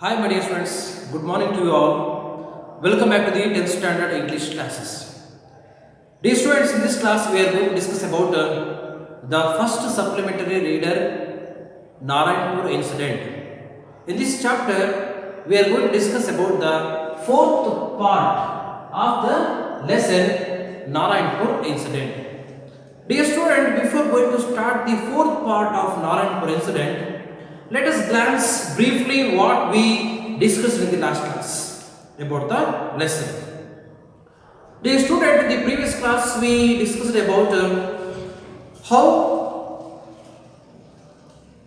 Hi my dear friends, good morning to you all. Welcome back to the 10th standard English classes. Dear students, in this class we are going to discuss about the first supplementary reader Narayanapur incident. In this chapter we are going to discuss about the fourth part of the lesson Narayanapur incident. Dear student, before going to start the fourth part of Narayanapur incident, let us glance briefly what we discussed in the last class about the lesson. Dear student, in the previous class we discussed about how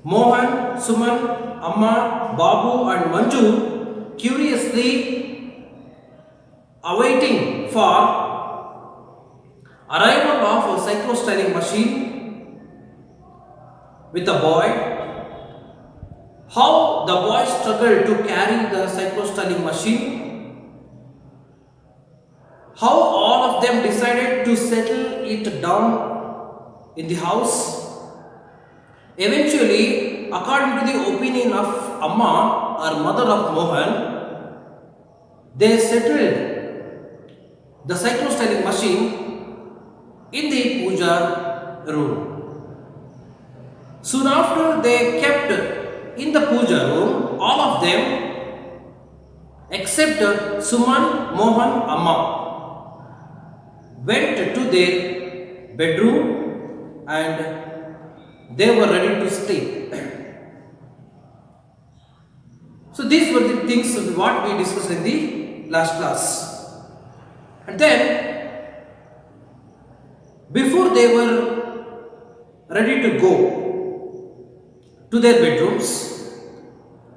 Mohan, Suman, Amma, Babu and Manju curiously awaiting for arrival of a cyclostyling machine with a boy. How the boy struggled to carry the cyclostyling machine. How all of them decided to settle it down in the house. Eventually, according to the opinion of Amma, or mother of Mohan, they settled the cyclostyling machine in the puja room. Soon after, they kept in the puja room, all of them except Suman, Mohan, Amma went to their bedroom and they were ready to sleep. So these were the things what we discussed in the last class. And then before they were ready to go to their bedrooms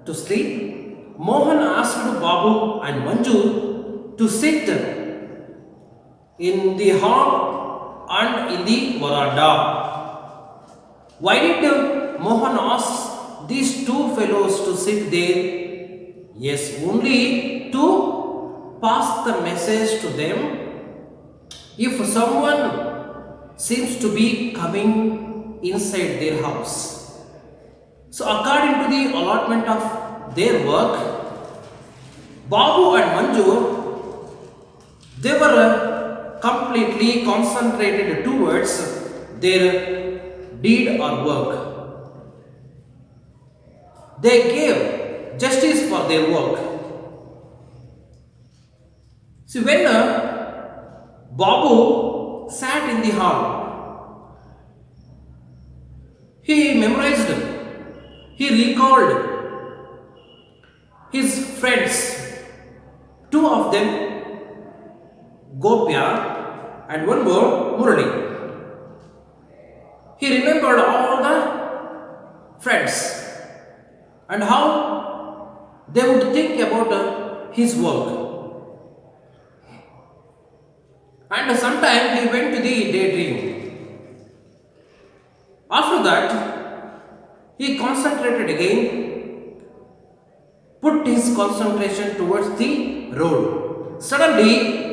to sleep, Mohan asked Babu and Manju to sit in the hall and in the veranda. Why did Mohan ask these two fellows to sit there? Yes, only to pass the message to them. If someone seems to be coming inside their house. So according to the allotment of their work, Babu and Manju, they were completely concentrated towards their deed or work. They gave justice for their work. See, when Babu sat in the hall, he memorized, he recalled his friends, two of them, Gopya and one more, Murali. He remembered all the friends and how they would think about his work. And sometime he went to the daydream. After that, he concentrated again, put his concentration towards the road. Suddenly,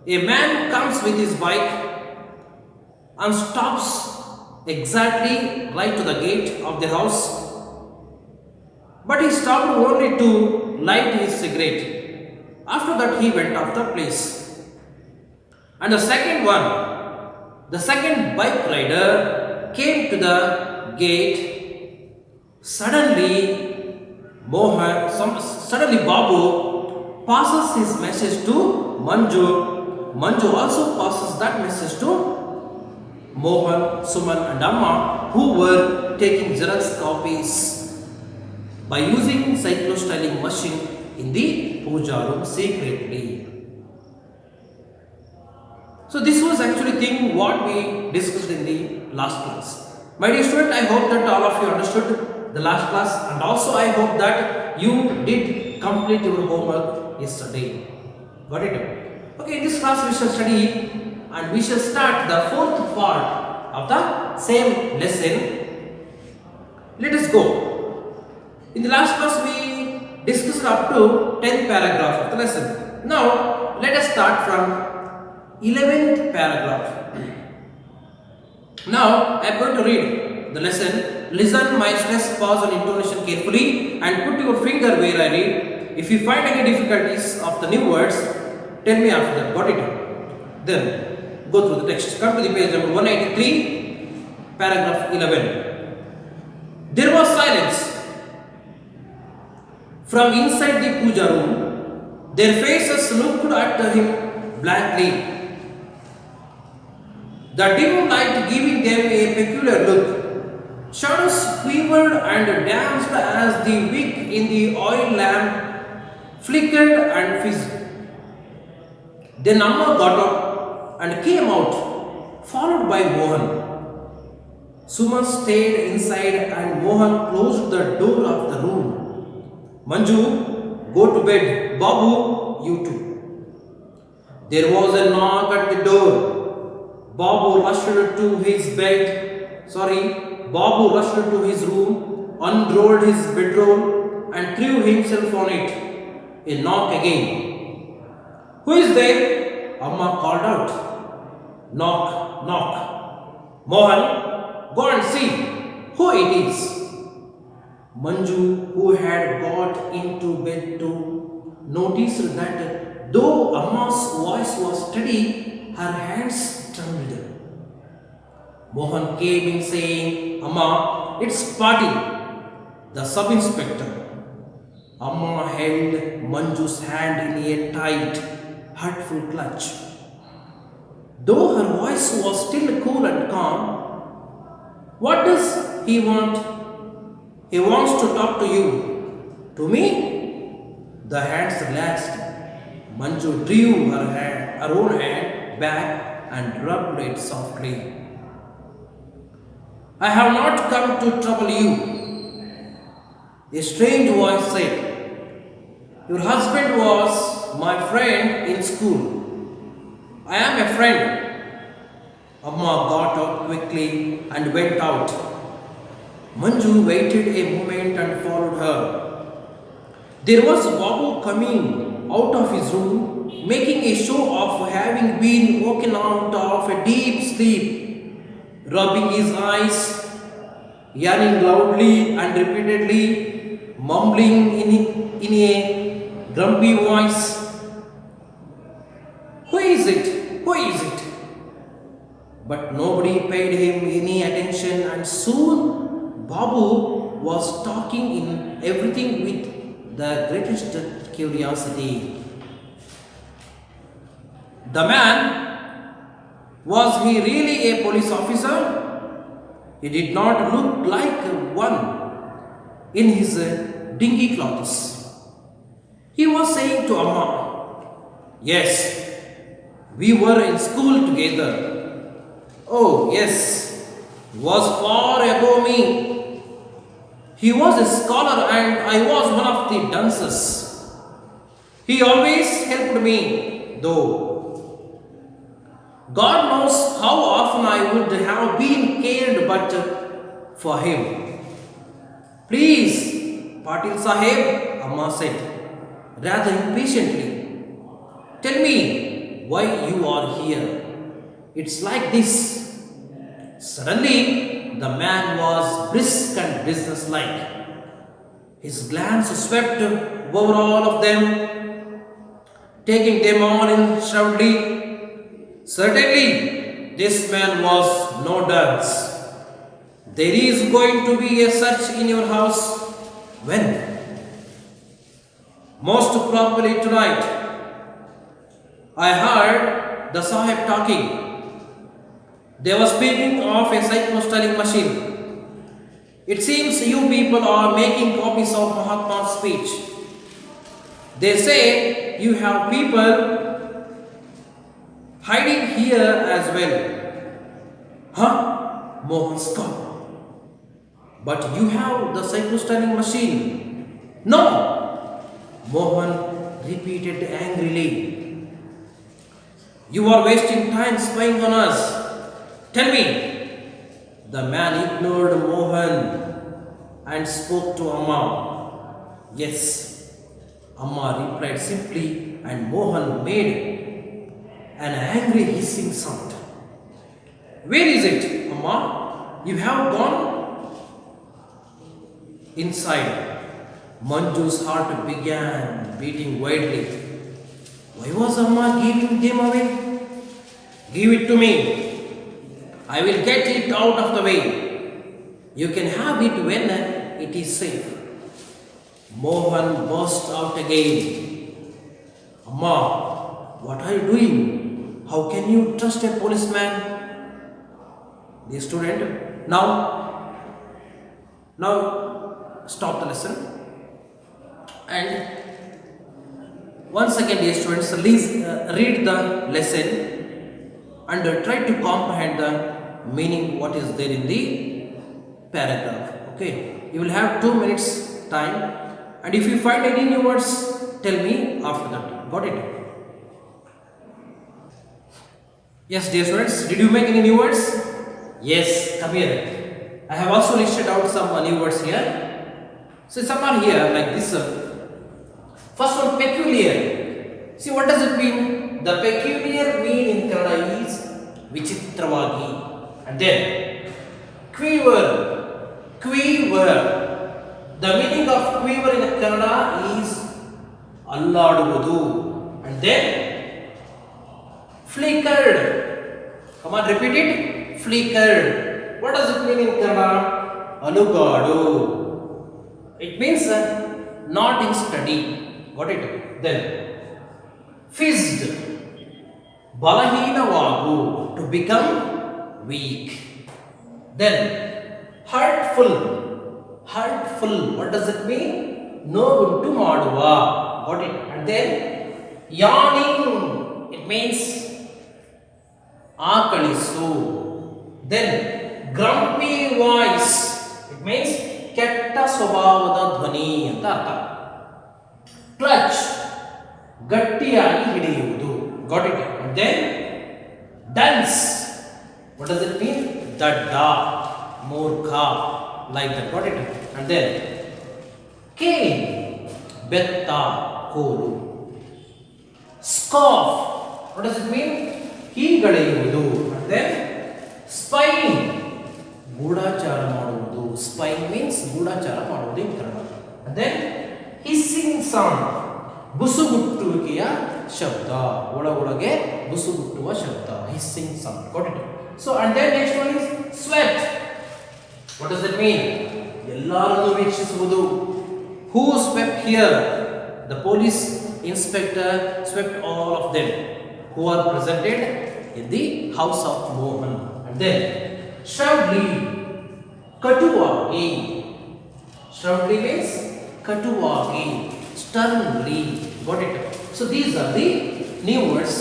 a man comes with his bike and stops exactly right to the gate of the house. But he stopped only to light his cigarette. After that, he went off the place. And the second bike rider came to the gate. Suddenly Babu passes his message to Manju. Manju also passes that message to Mohan, Suman and Amma, who were taking Xerox copies by using cyclostyling machine in the puja room secretly. So this was actually thing what we discussed in the last class. My dear student, I hope that all of you understood the last class, and also I hope that you did complete your homework yesterday. Got it? Okay, in this class we shall study and we shall start the fourth part of the same lesson. Let us go. In the last class we discussed up to 10th paragraph of the lesson. Now let us start from 11th paragraph. Now I am going to read the lesson listen my stress, pause and intonation carefully and put your finger where I read. If you find any difficulties of the new words, tell me after that. Got it? Then go through the text. Come to the page number 183, paragraph 11. There was silence. From inside the puja room, their faces looked at him blankly. The dim light giving them a peculiar look. Shadows quivered and danced as the wick in the oil lamp flickered and fizzed. Then Amma got up and came out, followed by Mohan. Suman stayed inside and Mohan closed the door of the room. Manju, go to bed. Babu, you too. There was a knock at the door. Babu rushed to his room, unrolled his bedroll and threw himself on it. A knock again. Who is there? Amma called out. Knock, knock. Mohan, go and see who it is. Manju, who had got into bed too, noticed that though Amma's voice was steady, her hands trembled. Mohan came in saying, Amma, it's Patil, the sub-inspector. Amma held Manju's hand in a tight, hurtful clutch. Though her voice was still cool and calm, what does he want? He wants to talk to you. To me? The hands relaxed. Manju drew her own hand back and rubbed it softly. I have not come to trouble you. A strange voice said, your husband was my friend in school. I am a friend. Amma got up quickly and went out. Manju waited a moment and followed her. There was Babu coming out of his room, making a show of having been woken out of a deep sleep, rubbing his eyes, yawning loudly and repeatedly, mumbling in a grumpy voice. Who is it? Who is it? But nobody paid him any attention, and soon Babu was talking in everything with the greatest curiosity. The man, was he really a police officer? He did not look like one in his dingy clothes. He was saying to Amma, yes, we were in school together. Oh yes, was far above me. He was a scholar and I was one of the dunces. He always helped me, though. God knows how often I would have been cared but for him. Please, Patil Sahib, Amma said, rather impatiently, tell me why you are here. It's like this. Suddenly, the man was brisk and businesslike. His glance swept over all of them, taking them all in shroudly. Certainly, this man was no dunce. There is going to be a search in your house. When? Most probably tonight. I heard the Sahib talking. They were speaking of a psycho-styling machine. It seems you people are making copies of Mahatma's speech. They say you have people hiding here as well. Huh? Mohan scoffed. But you have the psycho-styling machine. No! Mohan repeated angrily. You are wasting time spying on us. Tell me. The man ignored Mohan and spoke to Amma. Yes, Amma replied simply, and Mohan made an angry hissing sound. Where is it, Amma? You have gone? inside, Manju's heart began beating wildly. Why was Amma giving them away? Give it to me. I will get it out of the way. You can have it when it is safe. Mohan burst out again. Amma, what are you doing? How can you trust a policeman? The student, now stop the lesson. And once again, dear students, please read the lesson and try to comprehend the meaning what is there in the paragraph. Okay, you will have 2 minutes time, and if you find any new words, tell me after that. Got it? Yes, dear students, did you make any new words? Yes, come here. I have also listed out some new words here. So some are here like this. First one, peculiar. See, what does it mean? The peculiar mean in Kannada is vichitravagi. And then quiver. Quiver. The meaning of quiver in Kannada is alladuvudu. And then flickered. Come on, repeat it. Flickered. What does it mean in Kannada? Anugadu. It means not in study. Got it? Then fizzed. Balahinavagu, to become weak. Then hurtful. Hurtful. What does it mean? No to maduva. Got it? And then yawning. It means akalisu. Then grumpy voice. It means ketta swabhavada dhvani anta artha. Clutch. ಗಟ್ಟಿಯಾಗಿ ಹಿಡಿಯುವುದು. Got it? And then dance. What does it mean? Dadda, murkha, like that. Got it? And then cane, betta, kolu. Scoff. What does it mean? ಹೀಗಳೆಯುವುದು. And then spying, ಗೂಢಾಚಾರ ಮಾಡುವುದು. Spying means ಗೂಢಾಚಾರ ಮಾಡುವುದು in Kannada. And then hissing sound, ಬುಸುಗುಟ್ಟುವಿಕೆಯ ಶಬ್ದ. ಒಳಗೊಳಗೆ ಬುಸುಗುಟ್ಟುವ ಶಬ್ದ. hissing sound. Got it? So and then next one is sweat. What does it mean? ಎಲ್ಲರನ್ನು ವೀಕ್ಷಿಸುವುದು. Who swept here? The police inspector swept all of them who are presented in the house of Mohan. And then shrewdly, katuvagi. Shrewdly means katuvagi, sternly. Got it? So these are the new words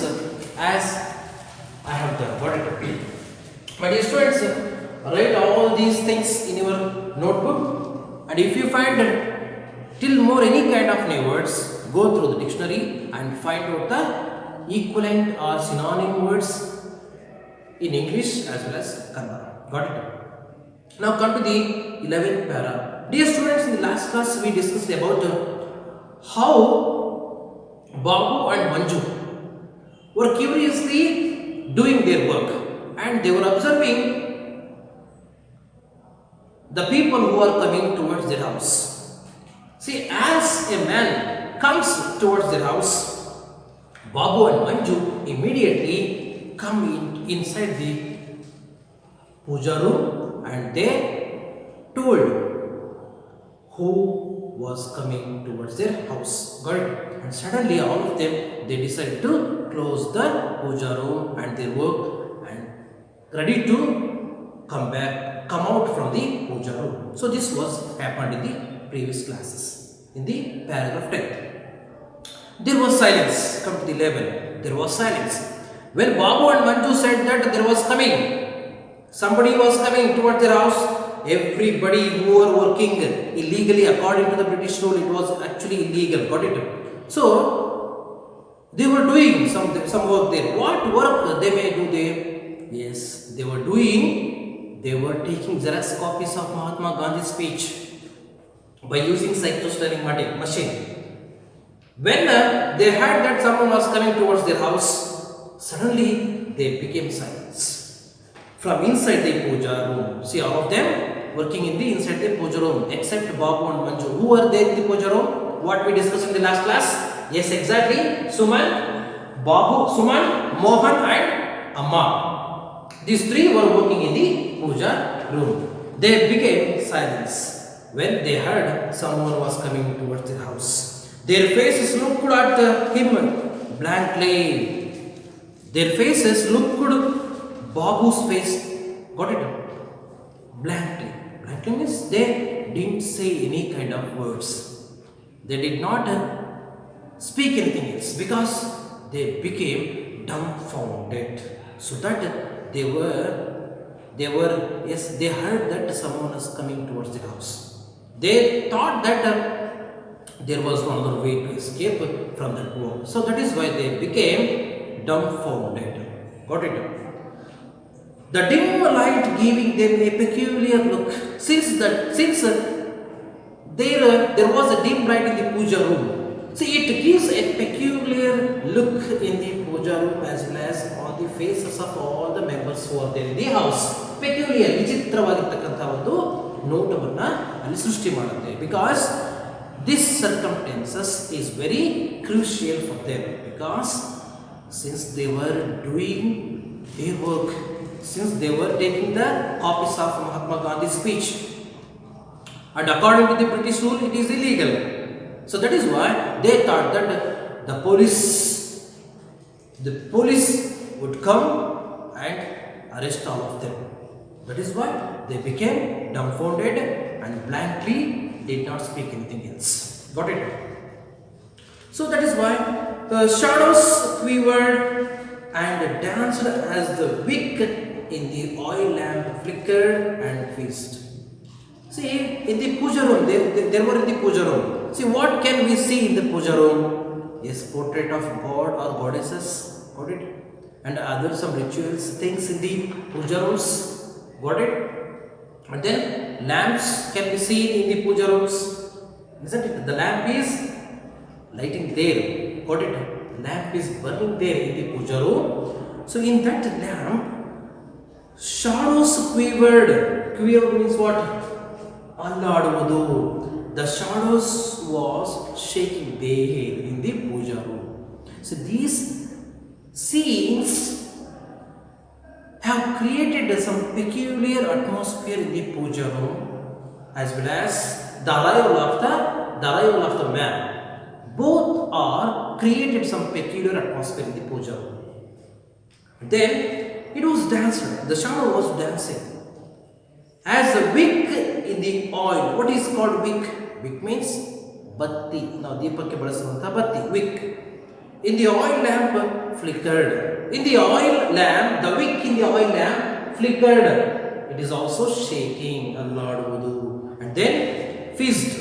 as I have done. Got it? My dear students, write all these things in your notebook, and if you find till more any kind of new words, go through the dictionary and find out the equivalent or synonym words in English as well as Kannada. Got it? Now come to the 11th para. Dear students, in the last class we discussed about how Babu and Manju were curiously doing their work, and they were observing the people who are coming towards their house. See, as a man comes towards their house, Babu and Manju immediately come inside the puja room, and they told who was coming towards their house. Got it? And suddenly all of them, they decided to close the puja room and their work and ready to come out from the puja room. So this was happened in the previous classes. In the paragraph 10, there was silence. Come to the 11. There was silence. When Babu and Manju said that there was coming, somebody was coming towards their house, everybody who were working illegally according to the British rule, it was actually illegal. Got it? So they were doing some work there. What work they may do there? Yes, they were taking Xerox copies of Mahatma Gandhi's speech by using cyclostering machine. When they heard that someone was coming towards their house, suddenly they became silent. From inside the puja room, see all of them, working in the inside the puja room except Babu and Manju. Who were there in the puja room? What we discussed in the last class? Yes, exactly. Suman, Mohan and Amma. These three were working in the puja room. They became silence when they heard someone was coming towards the house. Their faces looked at him blankly. Their faces looked Babu's face. Got it? Blankly. Blankly means they didn't say any kind of words. They did not speak anything else because they became dumbfounded. So that they heard that someone was coming towards the house. They thought that there was no other way to escape from that wall. So that is why they became dumbfounded. Got it? The dim light giving them a peculiar look. Since there was a dim light in the puja room, see, it gives a peculiar look in the puja room as well as on the faces of all the members who are there in the house. Peculiar, ವಿಚಿತ್ರವಾಗಿರ್ತಕ್ಕಂಥ ಒಂದು ನೋಟವನ್ನ ಅಲ್ಲಿ ಸೃಷ್ಟಿ ಮಾಡುತ್ತೆ. Because this circumstances is very crucial for them. Because since they were doing their work, since they were taking the copies of Mahatma Gandhi's speech, and according to the British rule, it is illegal. So that is why they thought that the police would come and arrest all of them. That is why they became dumbfounded and blankly did not speak anything else. Got it? So that is why the shadows quivered and danced as the wick in the oil lamp flickered and fizzed. See, in the puja room, they were in the puja room. See, what can we see in the puja room? Yes, portrait of god or goddesses, got it? And other some rituals, things in the puja rooms, got it? And then lamps can be seen in the puja rooms, isn't it? The lamp is lighting there, got it? Lamp is burning there in the puja room. So in that lamp, shadows quivered. Quiver means what? Alladuvudu. The shadows was shaking there in the puja room. So these scenes have created some peculiar atmosphere in the puja room, as well as the arrival of the man. Both are created some peculiar atmosphere in the puja room. Then it was dancing. The shadow was dancing. As a wick in the oil. What is called wick? Wick means batti. Now deepakke balasuvanta batti. Wick. In the oil lamp flickered. In the oil lamp, the wick in the oil lamp flickered. It is also shaking. Alladuvudu. And then fizzed.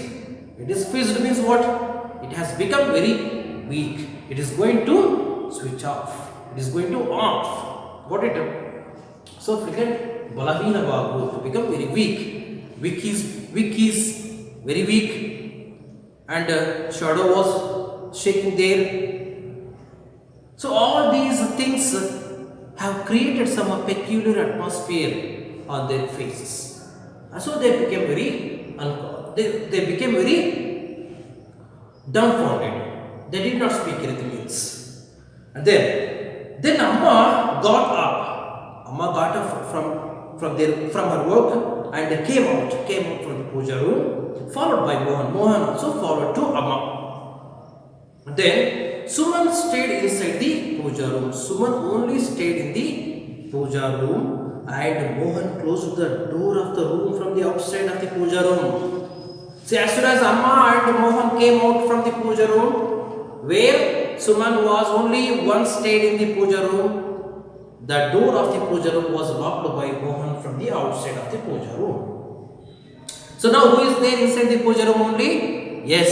It is fizzed means what? It has become very weak. It is going to switch off. It is going to off. Got it? So flickered. Balahina Babu to become very weak. Wick is very weak, and shadow was shaking there. So all these things have created some peculiar atmosphere on their faces. So they became very they became very dumbfounded. They did not speak anything else. And then Amma got up. Amma got up from her work and came out from the puja room, followed by Mohan. Mohan also followed to Amma. Then Suman stayed inside the puja room. Suman only stayed in the puja room, and Mohan closed the door of the room from the outside of the puja room. See, as soon as Amma and Mohan came out from the puja room, where Suman was only one stayed in the puja room, the door of the puja room was locked by Mohan from the outside of the puja room. So now who is there inside the puja room only? Yes,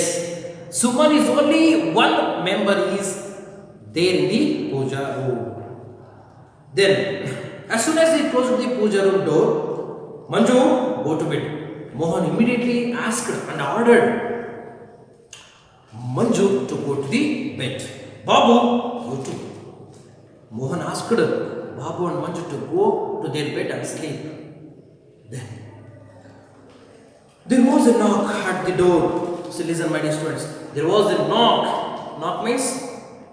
Suman is only one member is there in the puja room. Then as soon as he closed the puja room door, Manju, go to bed. Mohan immediately asked and ordered Manju to go to the bed. Babu, go to bed. Mohan asked Babu and Manju to go to their bed and sleep. Then is a knock at the door. So listen, my dear students. There was a knock. Knock means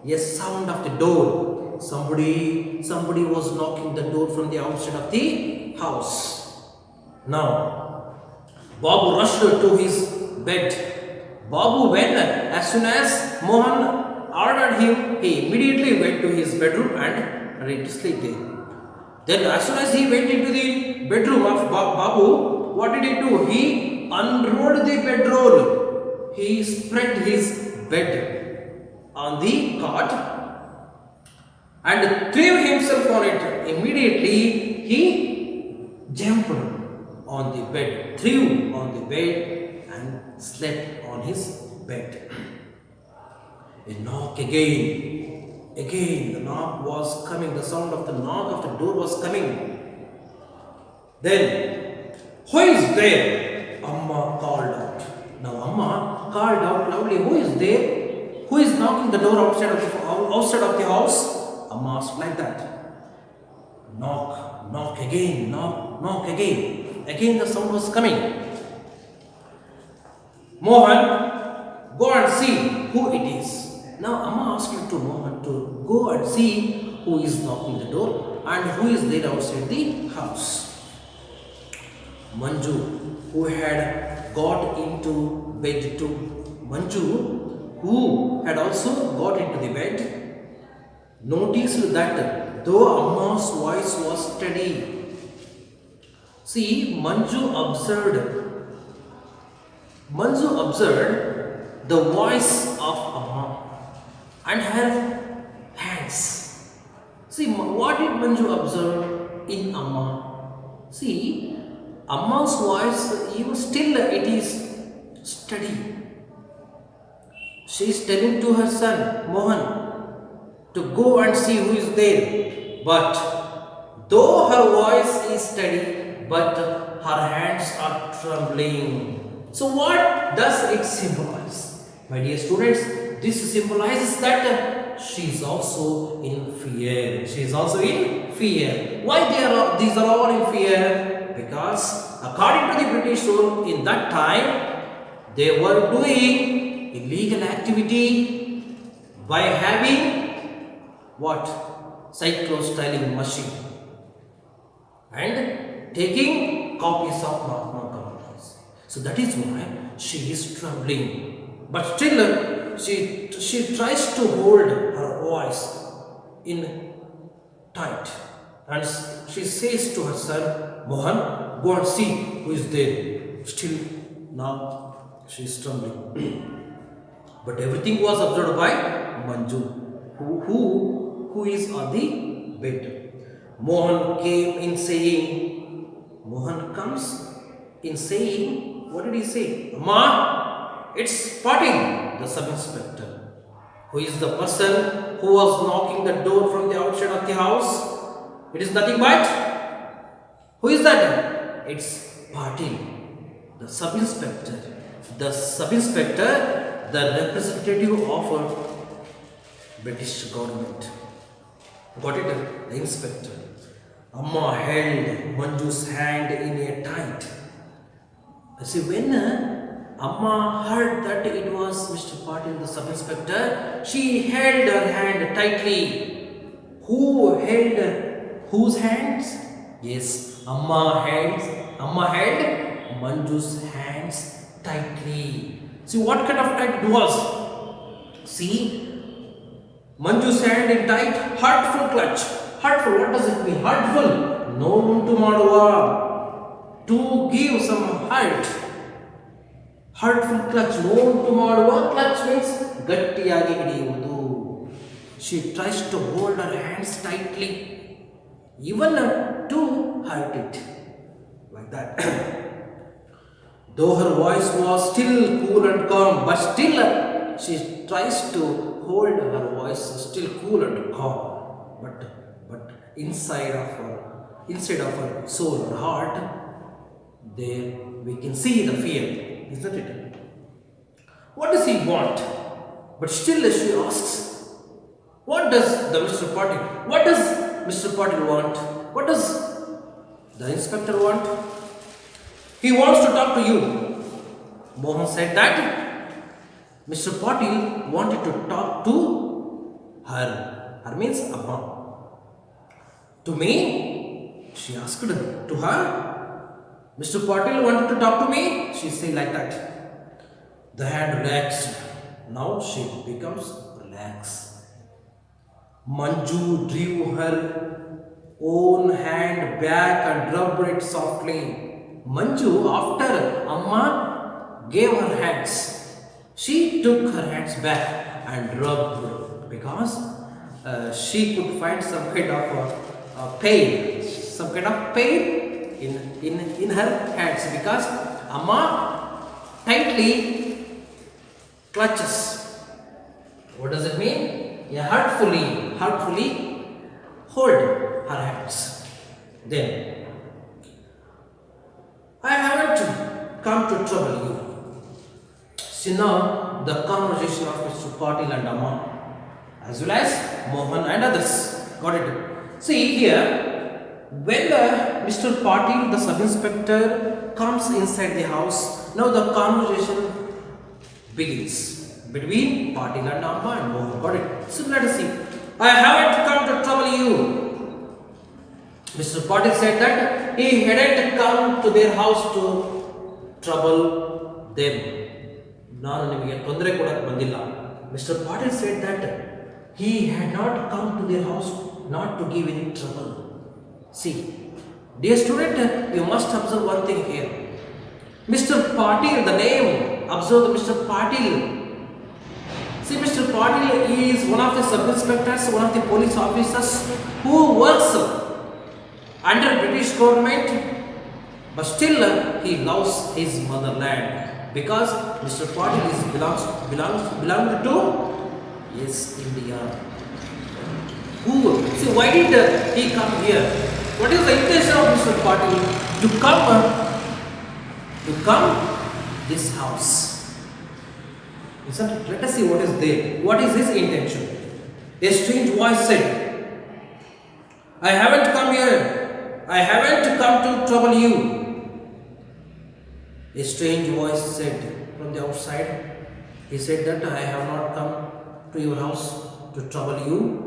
a sound of the door. Somebody was knocking the door from the outside of the house. Now, Babu rushed to his bed. Babu went as soon as Mohan ordered him. He immediately went to his bedroom and went to sleep there. Then as soon as he went into the bedroom of Babu, what did he do? He unrolled the bedroll. He spread his bed on the cot and threw himself on it. Immediately he jumped on the bed, threw on the bed and slept on his bed. A knock again. Again, the knock was coming. The sound of the knock of the door was coming. Then, who is there? Amma called out. Now, Amma called out loudly. Who is there? Who is knocking the door outside of the house? Amma asked like that. Knock, knock again, knock again. Again, the sound was coming. Mohan, go and see who it is. Now, Amma asked to Mohan to go and see who is knocking the door and who is there outside the house. Manju, who had got into bed too. Manju, who had also got into the bed, noticed that though Amma's voice was steady. See, Manju observed the voice of Amma and her hands. See, what did Manju observe in Amma? See, Amma's voice, even still it is steady. She is telling to her son, Mohan, to go and see who is there. But though her voice is steady, but her hands are trembling. So what does it symbolize? My dear students, this symbolizes that she is also in fear. She is also in fear. Why these are all in fear? Because according to the British rule in that time, they were doing illegal activity by having what? Cyclostyling machine and taking copies of Mahatma Gandhi's. So that is why she is trembling. But still, she tries to hold her voice in tight. And she says to her son, Mohan, go and see who is there. Still, now she is trembling. But everything was observed by Manju, who is on the bed. Mohan came in saying, Mohan comes in saying, what did he say? Ma, it's Patil, the sub-inspector, who is the person who was knocking the door from the outside of the house. It is nothing but, who is that? It's Patil, the sub-inspector. The sub-inspector, the representative of British government. Got it? The inspector. Amma held Manju's hand in a tight. See, when Amma heard that it was Mr. Patil, the sub-inspector, she held her hand tightly. Who held whose hands? Yes, Amma held Manju's hands tightly. See what kind of tight it was? See, Manju's hand in tight, heartful clutch. Heartful, what does it mean? Heartful, no untu maduva, to give some heart. Heartful clutch, no untu maduva. Clutch means gattiyagi hidiyuvudu. She tries to hold her hands tightly, even to hurt it, like that. Though her voice was still cool and calm, but still she tries to hold her voice still cool and calm. But inside of her soul or heart, there we can see the fear, isn't it? What does he want? But still she asks, what does Mr. Patil want? What does the inspector want? He wants to talk to you. Mohan said that Mr. Patil wanted to talk to her. Her means Amma. To me? She asked to her. Mr. Patil wanted to talk to me? She said like that. The hand relaxed. Now she becomes relaxed. Manju drew her own hand back and rubbed it softly. Manju, after Amma gave her hands, she took her hands back and rubbed because she could find some kind of pain in her hands because Amma tightly clutches. What does it mean? Yeah, hurtfully hold her hands. Then, I haven't come to trouble you. See now the conversation of Mr. Patil and Amma, as well as Mohan and others. Got it? See here, when Mr. Patil, the sub-inspector, comes inside the house, now the conversation begins between Patil and Amma and Mohan. Got it? So let us see. I haven't come to trouble you. Mr. Patil said that he hadn't come to their house to trouble them. Mr. Patil said that he had not come to their house not to give any trouble. See, dear student, you must observe one thing here. Mr. Patil, the name, observe Mr. Patil. See, Mr. Patil is one of the sub-inspectors, one of the police officers who works under British government, but still he loves his motherland because Mr. Patil belongs to India. See, why did he come here? What is the intention of Mr. Patil to come this house? Let us see what is there. What is his intention? A strange voice said, I haven't come here. I haven't come to trouble you. A strange voice said from the outside. He said that I have not come to your house to trouble you.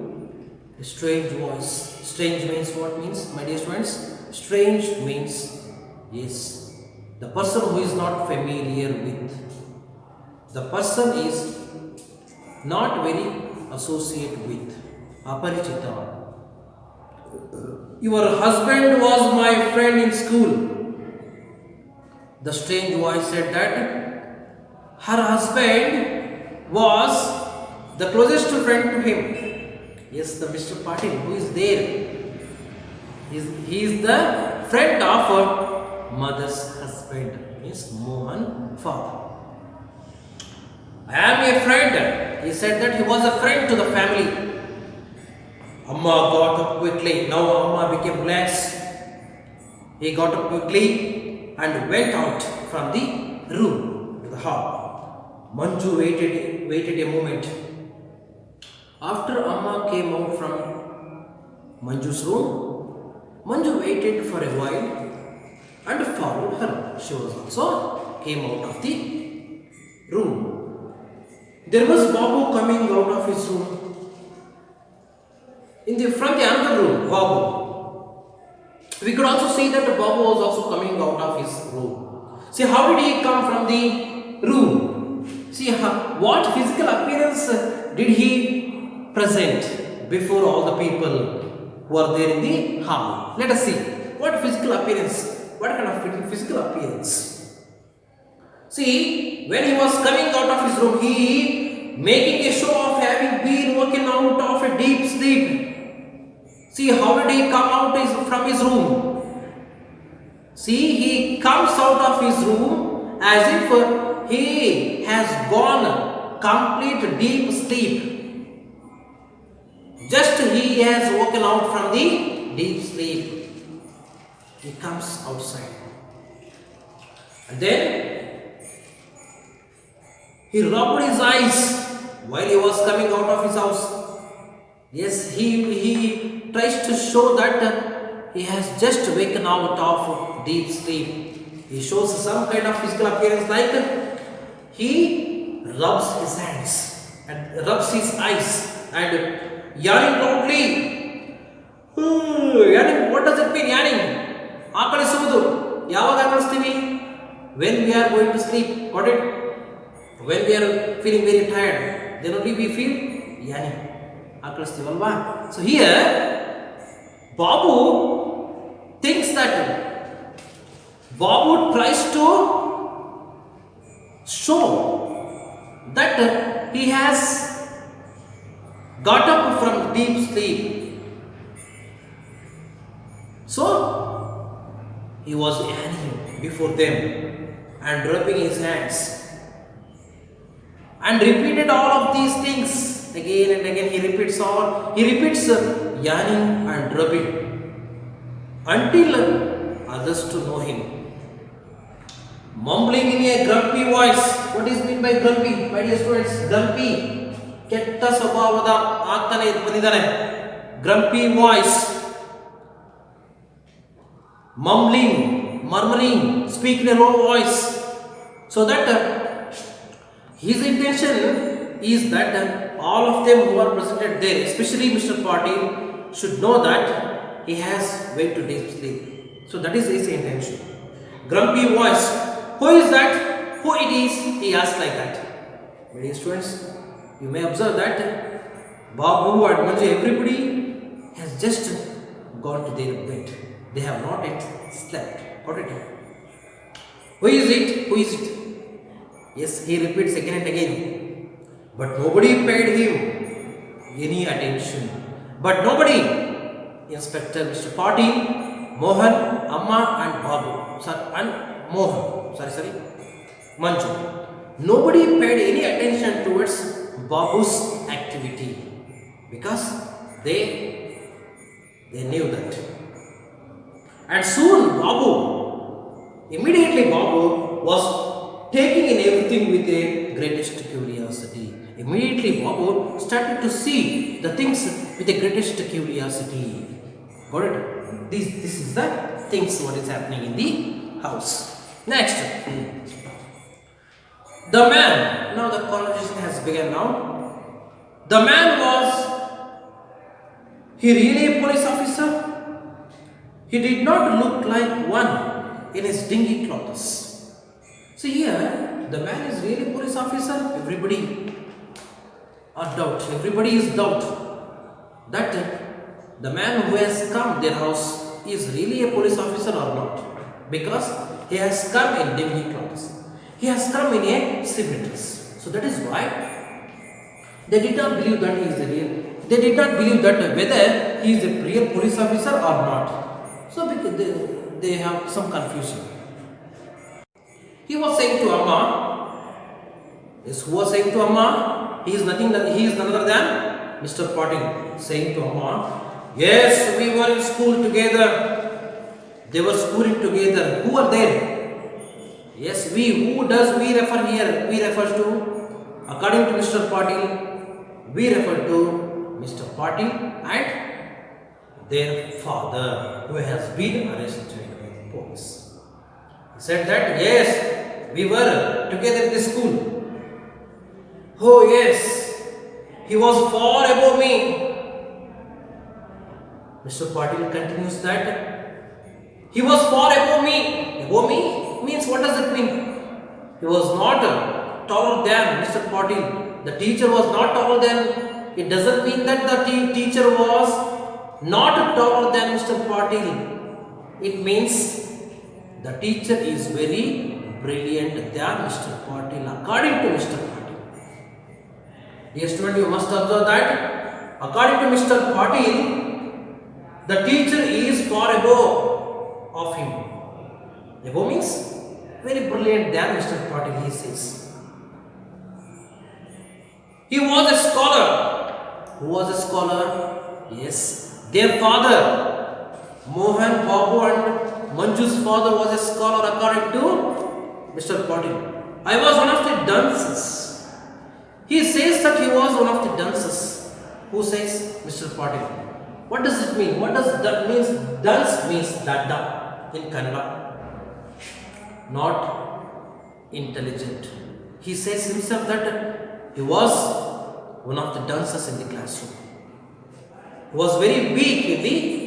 A strange voice. Strange means what means, my dear friends? Strange means, yes, the person who is not familiar with. The person is not very associated with. Aparichita. Your husband was my friend in school. The strange voice said that her husband was the closest friend to him. Yes, the Mr. Patil who is there. He is the friend of her mother's husband. Means Mohan father. I am a friend. He said that he was a friend to the family. Amma got up quickly. Now Amma became relaxed. He got up quickly and went out from the room to the hall. Manju waited a moment. After Amma came out from Manju's room, Manju waited for a while and followed her. She was also came out of the room. There was Babu coming out of his room. From the other room, Babu. We could also see that Babu was also coming out of his room. See, how did he come from the room? See, what physical appearance did he present before all the people who are there in the hall? Let us see. What physical appearance? What kind of physical appearance? See, when he was coming out of his room, he making a show of having been woken out of a deep sleep. See, how did he come out from his room? See, he comes out of his room as if he has gone complete deep sleep. Just he has woken out from the deep sleep. He comes outside. And then he rubbed his eyes while he was coming out of his house. Yes, he tries to show that he has just waken out of deep sleep. He shows some kind of physical appearance like he rubs his hands and rubs his eyes and yawning loudly. Yawning, what does it mean? Yawning. ಆಕಳಿಸುವುದು ಯಾವಾಗ ಆಕಳಿಸ್ತೀವಿ? When we are going to sleep. Got it? When we are feeling very tired, then only we feel yawning. ಆಕಳಿಸ್ತೀವಲ್ವಾ? So here Babu thinks that Babu tries to show that he has got up from deep sleep. So he was yawning before them and rubbing his hands and repeated all of these things again and again. He repeats yawning and rubbing until others to know him. Mumbling in a grumpy voice. What is meant by grumpy? My dear students, grumpy. ಕೆಟ್ಟ ಸ್ವಭಾವದ ಆಗ್ತಾನೆ ಬಂದಿದ್ದಾನೆ. Grumpy voice. Mumbling, murmuring, speak in a low voice. So that his intention is that all of them who are presented there, especially Mr. Patil, should know that he has went to deep sleep. So that is his intention. Grumpy voice. Who is that? Who it is? He asked like that. My dear students, you may observe that Babu and Manju, everybody has just gone to their bed. They have not yet slept. Got it? Who is it? Who is it? Yes, he repeats again and again. But nobody paid him any attention. But nobody. Inspector Mr. Patil, Mohan, Amma and Babu. And Mohan. Sorry. Manju. Nobody paid any attention towards Babu's activity because they knew that. And soon immediately Babu was taking in everything with a greatest curiosity. Immediately Babu started to see the things with the greatest curiosity. Got it? This is the things what is happening in the house. Next. The man. Now the conversation has begun now. The man was he really a police officer? He did not look like one in his dingy clothes. So here, the man is really a police officer. Everybody are doubt. Everybody is doubt that the man who has come their house is really a police officer or not, because he has come in dingy clothes. He has come in a civil dress. So that is why they did not believe that he is a real. They did not believe that whether he is a real police officer or not. So because they have some confusion. He was saying to Amma, yes, who was saying to Amma? He is none other than Mr. Patil, saying to Amma, yes, we were in school together. They were schooling together. Who are there? Yes, we. Who does we refer here? We refer to, according to Mr. Patil, we refer to Mr. Patil and their father, who has been arrested by police. He said that, yes, we were together in the school. Oh yes, he was far above me. Mr. Patil continues that he was far above me. Above me means, what does it mean? He was not taller than Mr. Patil. The teacher was not taller than. It doesn't mean that the teacher was not taller than Mr. Patil. It means the teacher is very brilliant than Mr. Patil, according to Mr. Patil. Dear student, you must observe that according to Mr. Patil, the teacher is far above of him. Above means very brilliant than Mr. Patil, he says. He was a scholar. Who was a scholar? Yes, their father, Mohan, Babu and Manju's father was a scholar according to Mr. Patil. I was one of the dunces. He says that he was one of the dunces. Who says? Mr. Patil. What does it mean? What does that mean? Dunce means dada in Kannada. Not intelligent. he says himself that he was one of the dancers in the classroom. He was very weak in the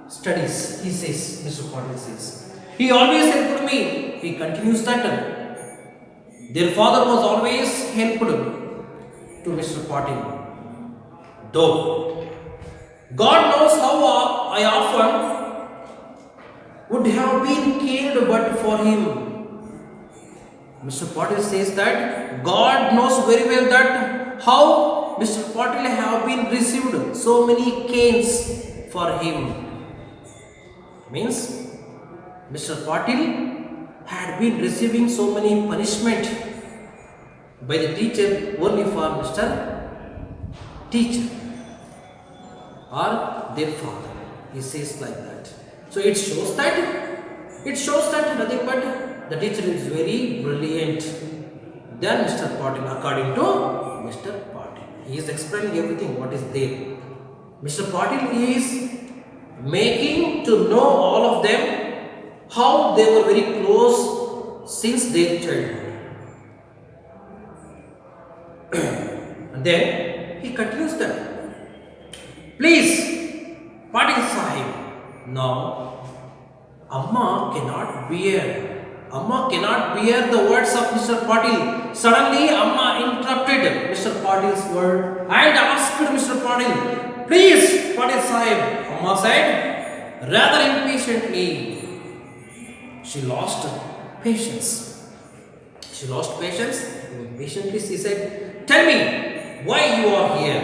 studies, he says, Mr. Patil says. He always helped me. He continues that. Their father was always helped to Mr. Patil. Though God knows how I often would have been killed but for him. Mr. Patil says that God knows very well that how Mr. Patil have been received so many canes for him. Means Mr. Patil had been receiving so many punishment by the teacher only for Mr. Teacher or their father. He says like that. So it shows that nothing but the teacher is very brilliant than Mr. Patil according to Mr. Patil. He is explaining everything what is there. Mr. Patil is making to know all of them how they were very close since their childhood. And then he continues that. Please, Patil Sahib, now Amma cannot bear the words of Mr. Patil. Suddenly Amma interrupted Mr. Patil's word and asked Mr. Patil, please, Patil Sahib. Amma said, rather impatiently. She lost patience. Impatiently she said, tell me why you are here.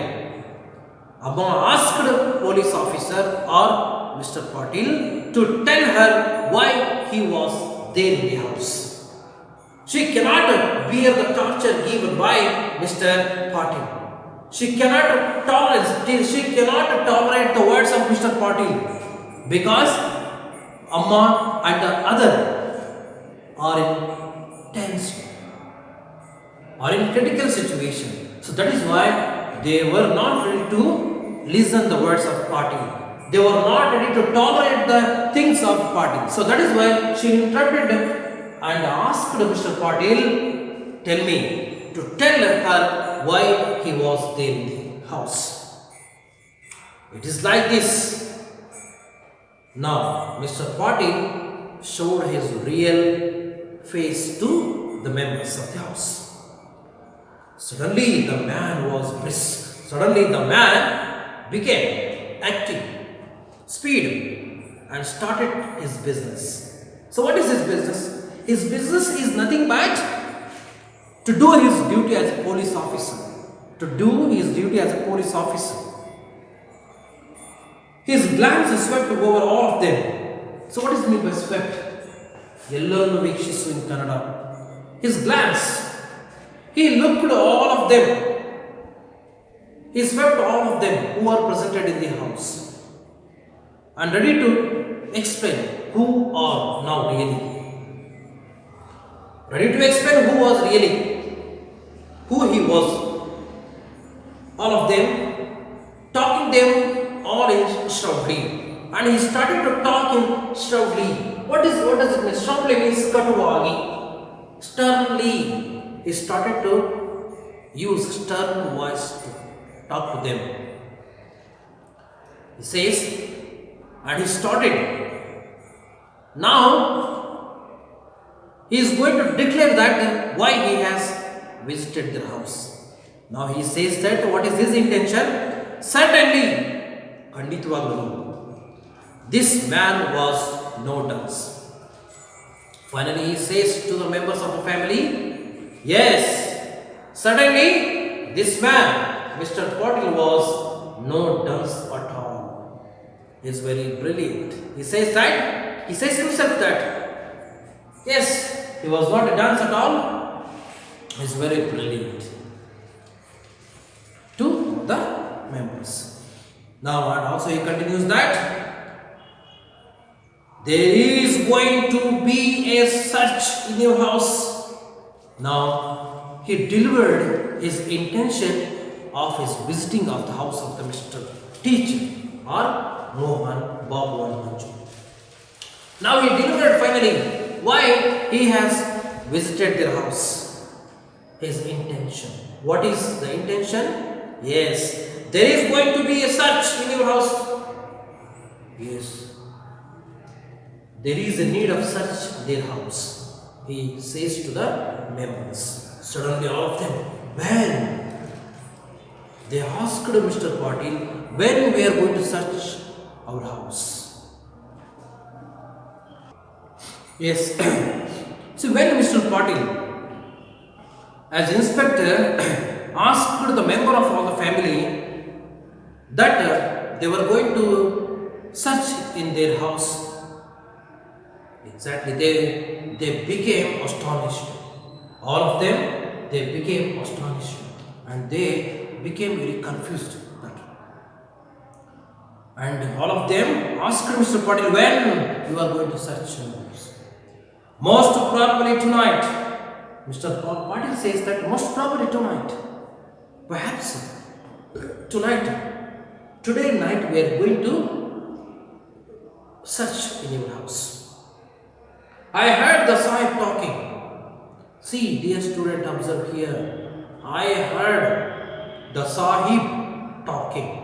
Amma asked police officer or Mr. Patil to tell her why he was there in the house. She cannot bear the torture given by Mr. Patil. She cannot tolerate the words of Mr. Patil because Amma and the other are in tense or in critical situation. So that is why they were not ready to listen the words of Patil. They were not ready to tolerate the things of Patil. So that is why she interrupted and asked Mr. Patil, tell me, to tell her why he was there in the house. It is like this. Now, Mr. Patil showed his real face to the members of the house. Suddenly, the man was brisk. Suddenly, the man became active, speed, and started his business. So, what is his business? His business is nothing but to do his duty as a police officer. His glance swept over all of them. So what is meant by swept? Yellow Vikshisu in Kannada. His glance. He looked at all of them. He swept all of them who are presented in the house and ready to explain who are now really. Ready to explain who was really, who he was. All of them, talking them all in Shravli, and he started to talk in Shravli. What does it mean? Shravli means Katuvagi. Sternly, he started to use stern voice to talk to them. He says, and he started. Now he is going to declare that why he has visited their house. Now he says that what is his intention? Certainly. This man was no dunce. Finally, he says to the members of the family, yes, certainly this man, Mr. Patil, was no dunce at all. He is very brilliant. He says himself that, yes, he was not a dunce at all. He is very brilliant to the members. Now, and also he continues that there is going to be a search in your house. Now, he delivered his intention of his visiting of the house of the Mr. Teacher or Mohan, Babu and Manju. Now he delivered finally why he has visited their house. his intention. What is the intention? Yes, there is going to be a search in your house. Yes, there is a need of search in their house. He says to the members. Suddenly all of them, when they asked Mr. Patil, when we are going to search our house. Yes. So when Mr. Patil, as inspector, asked the member of all the family that they were going to search in their house, exactly, they became astonished. All of them, they became astonished and they became very confused. And all of them asked Mr. Patil, when you are going to search your house? Most probably tonight. Mr. Patil says that most probably tonight. Perhaps tonight, today night we are going to search in your house. I heard the Sahib talking. See, dear student, observe here. I heard the Sahib talking.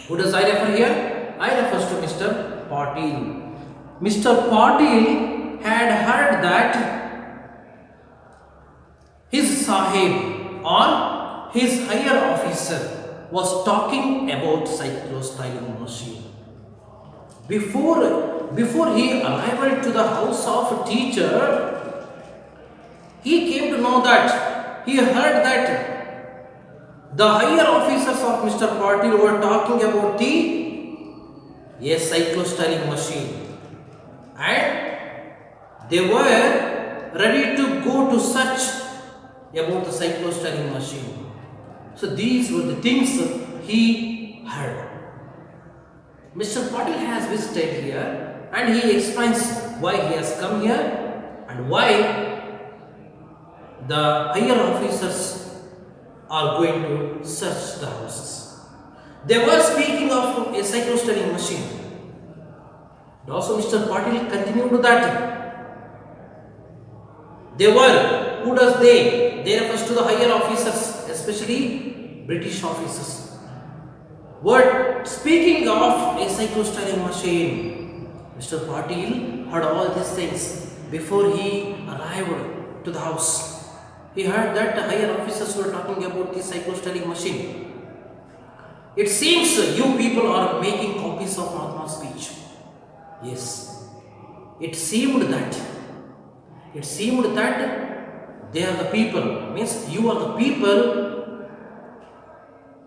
Who does I refer here? I refers to Mr. Patil. Mr. Patil had heard that his Sahib or his higher officer was talking about cyclostyling machine. Before he arrived to the house of a teacher, he came to know that he heard that the higher officers of Mr. Patil were talking about the cyclostyling machine, and they were ready to go to search about the cyclostyling machine. So these were the things he heard. Mr. Patil has visited here and he explains why he has come here and why the higher officers are going to search the houses. They were speaking of a cyclostyling machine. And also Mr. Patil continued that they were, who does they? They refers to the higher officers, especially British officers, were speaking of a cyclostyling machine. Mr. Patil heard all these things before he arrived to the house. He heard that the higher officers were talking about the cyclostyling machine. It seems you people are making copies of Mahatma's speech. Yes, it seemed that they are the people, means you are the people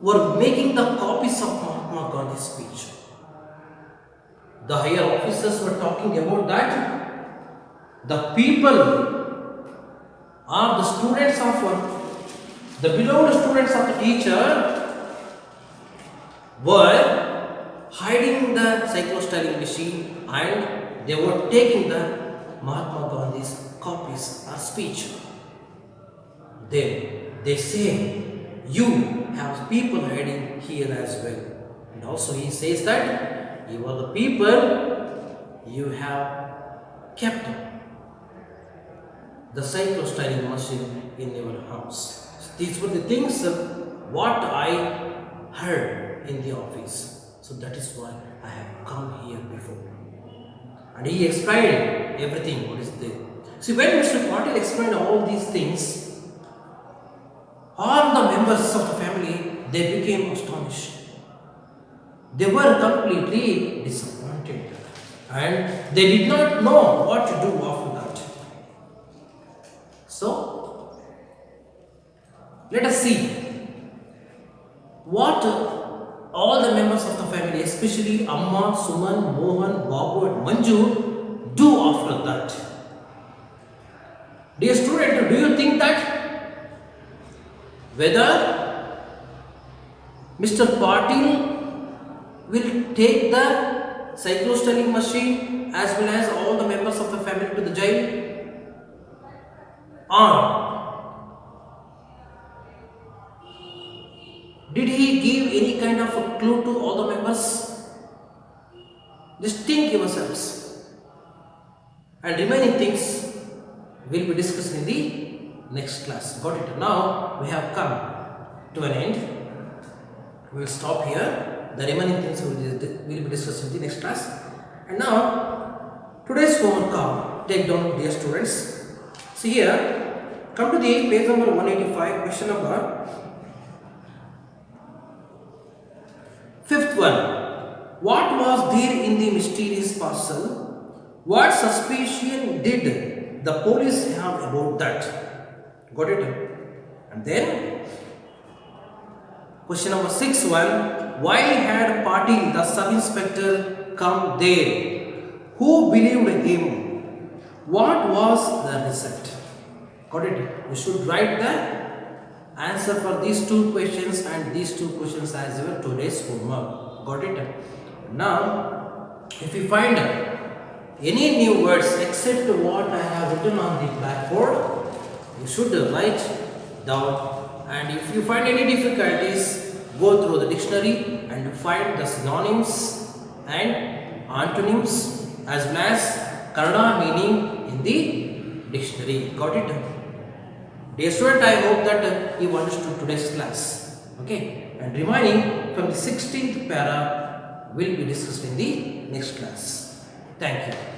who are making the copies of Mahatma Gandhi's speech. The higher officers were talking about that the people are the students of the beloved students of the teacher were hiding the cyclostyling machine and they were taking the Mahatma Gandhi's copies or speech. Then they say you have people hiding here as well. And also he says that you are the people, you have kept the cyclostyling machine in your house. So these were the things what I heard in the office. So that is why I have come here before. And he explained everything what is there. See, when Mr. Patil explained all these things, all the members of the family, they became astonished. They were completely disappointed and they did not know what to do after that. So, let us see what all the members of the family, especially Amma, Suman, Mohan, Babu and Manju, do after that. Dear student, do you think that whether Mr. Patil will take the cyclostyling machine as well as all the members of the family to the jail? Or did he give any kind of a clue to all the members? Just think yourselves. And remaining things will be discussed in the next class. Got it? Now we have come to an end. We will stop here. The remaining things we will be discussed in the next class. And now today's homework, take down, dear students. See here, come to the page number 185, question number 5th one. What was there in the mysterious parcel? What suspicion did the police have about that? Got it? And then question number 6 one. Why had Patil, the sub-inspector, come there? Who believed him? What was the result? Got it? You should write the answer for these two questions and these two questions as your today's homework. Got it? Now, if you find any new words except what I have written on the blackboard, you should write down. And if you find any difficulties, go through the dictionary and find the synonyms and antonyms as well as Kannada meaning in the dictionary. Got it? Dear student, I hope that you understood today's class. Okay? And remaining from the 16th para will be discussed in the next class. Thank you.